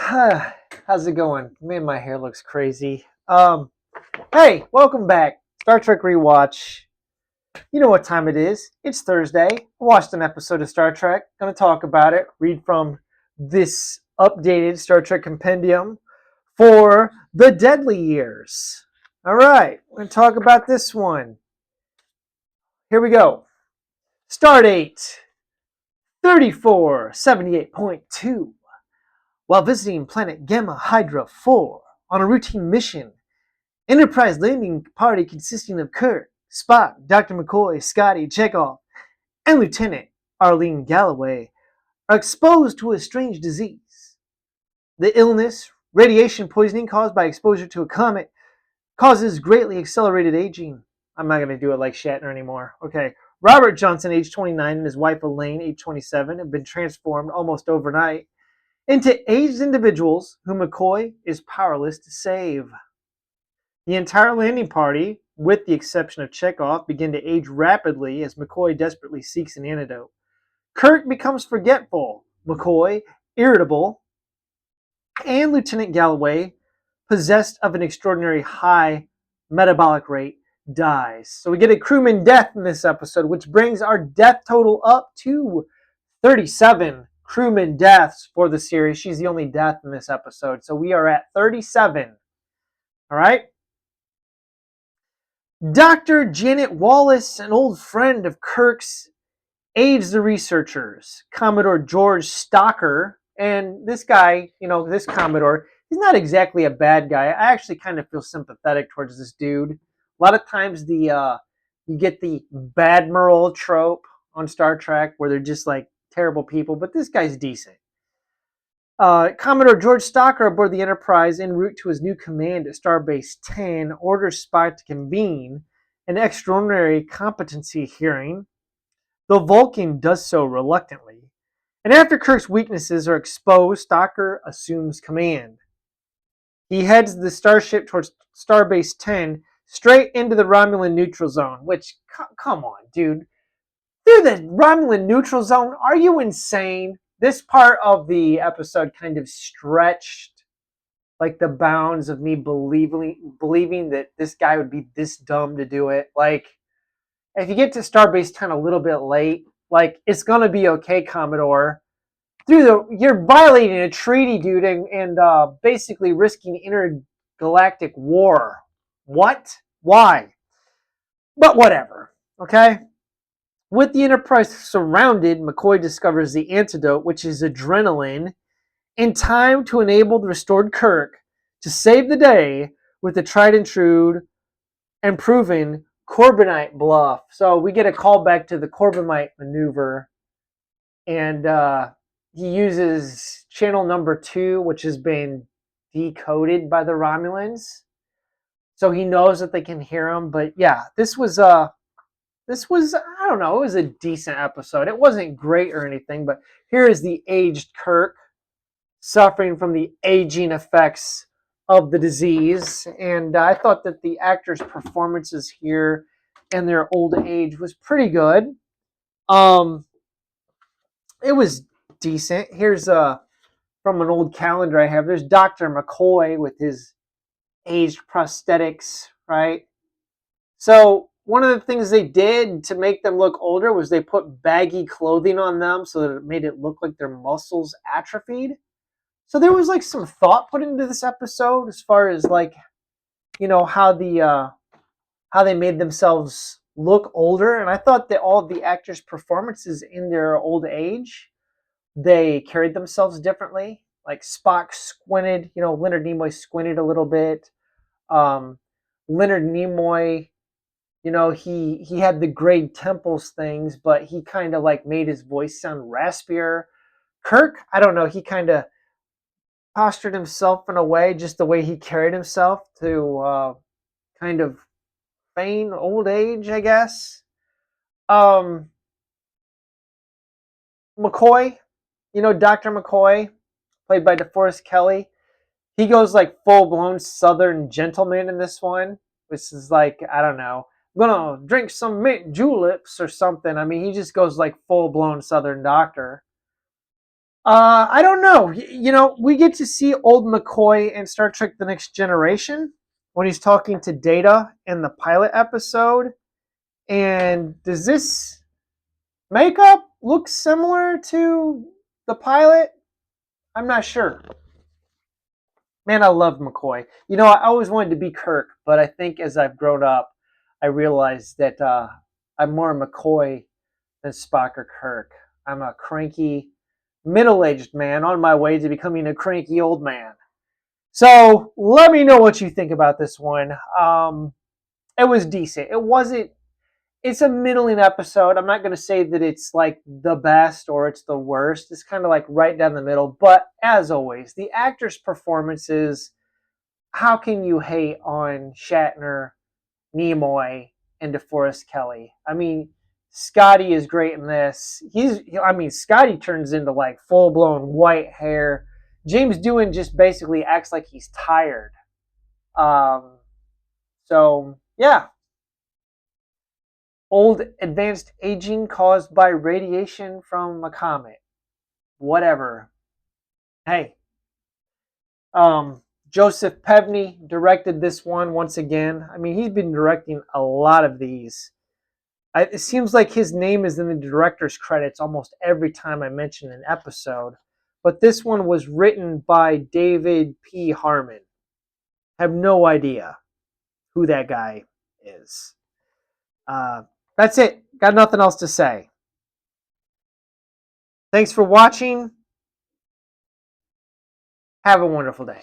How's it going? Man, my hair looks crazy. Hey, welcome back. Star Trek Rewatch. You know what time it is. It's Thursday. I watched an episode of Star Trek. Gonna talk about it. Read from this updated Star Trek compendium for the Deadly Years. All right, we're gonna talk about this one. Here we go. Stardate 3478.2. While visiting planet Gamma Hydra 4 on a routine mission, Enterprise landing party consisting of Kirk, Spock, Dr. McCoy, Scotty, Chekhov, and Lieutenant Arlene Galloway are exposed to a strange disease. The illness, radiation poisoning caused by exposure to a comet, causes greatly accelerated aging. I'm not going to do it like Shatner anymore. Okay. Robert Johnson, age 29, and his wife Elaine, age 27, have been transformed almost overnight into aged individuals whom McCoy is powerless to save. The entire landing party, with the exception of Chekhov, begin to age rapidly as McCoy desperately seeks an antidote. Kirk becomes forgetful, McCoy irritable, and Lieutenant Galloway, possessed of an extraordinary high metabolic rate, dies. So we get a crewman death in this episode, which brings our death total up to 37 crewman deaths for the series. She's the only death in this episode. So we are at 37. All right? Dr. Janet Wallace, an old friend of Kirk's, aids the researchers. Commodore George Stocker, and this guy, this Commodore, he's not exactly a bad guy. I actually kind of feel sympathetic towards this dude. A lot of times you get the Badmiral trope on Star Trek where they're just like terrible people, but this guy's decent. Commodore George Stocker aboard the Enterprise en route to his new command at Starbase 10 orders Spock to convene an extraordinary competency hearing. The Vulcan does so reluctantly, and after Kirk's weaknesses are exposed, Stocker assumes command. He heads the starship towards Starbase 10 straight into the Romulan neutral zone, which, come on, dude. Through the Romulan neutral zone? Are you insane? This part of the episode kind of stretched like the bounds of me believing that this guy would be this dumb to do it. Like, if you get to Starbase 10 a little bit late, like, it's going to be okay, Commodore. You're violating a treaty, dude, and basically risking intergalactic war. What? Why? But whatever, okay? With the Enterprise surrounded, McCoy discovers the antidote, which is adrenaline, in time to enable the restored Kirk to save the day with the tried and true and proven Corbinite bluff. So we get a callback to the Corbinite maneuver, and he uses channel number 2, which has been decoded by the Romulans, so he knows that they can hear him. But yeah, this was I don't know, it was a decent episode. It wasn't great or anything, but here is the aged Kirk suffering from the aging effects of the disease, and I thought that the actors' performances here and their old age was pretty good. It was decent. Here's from an old calendar I have. There's Dr. McCoy with his aged prosthetics, right? So one of the things they did to make them look older was they put baggy clothing on them so that it made it look like their muscles atrophied. So there was like some thought put into this episode as far as like, how they made themselves look older. And I thought that all of the actors' performances in their old age, they carried themselves differently. Like Spock squinted, Leonard Nimoy squinted a little bit. Leonard Nimoy, he had the grade temples things, but he kind of like made his voice sound raspier. Kirk, I don't know, he kind of postured himself in a way, just the way he carried himself to kind of feign old age, I guess. McCoy, Dr. McCoy, played by DeForest Kelly, he goes like full-blown Southern gentleman in this one, which is like, I don't know, I'm gonna drink some mint juleps or something. I mean, he just goes like full-blown Southern doctor. I don't know. We get to see old McCoy in Star Trek The Next Generation when he's talking to Data in the pilot episode. And does this makeup look similar to the pilot? I'm not sure. Man, I love McCoy. I always wanted to be Kirk, but I think as I've grown up, I realized that I'm more McCoy than Spock or Kirk. I'm a cranky, middle-aged man on my way to becoming a cranky old man. So let me know what you think about this one. It was decent. It wasn't. It's a middling episode. I'm not going to say that it's like the best or it's the worst. It's kind of like right down the middle. But as always, the actors' performances. How can you hate on Shatner, Nimoy, and DeForest Kelly? I mean, Scotty is great in this. Scotty turns into like full blown white hair. James Doohan just basically acts like he's tired. So yeah, old advanced aging caused by radiation from a comet. Whatever. Hey, Joseph Pevney directed this one once again. I mean, he's been directing a lot of these. It seems like his name is in the director's credits almost every time I mention an episode. But this one was written by David P. Harmon. I have no idea who that guy is. That's it. Got nothing else to say. Thanks for watching. Have a wonderful day.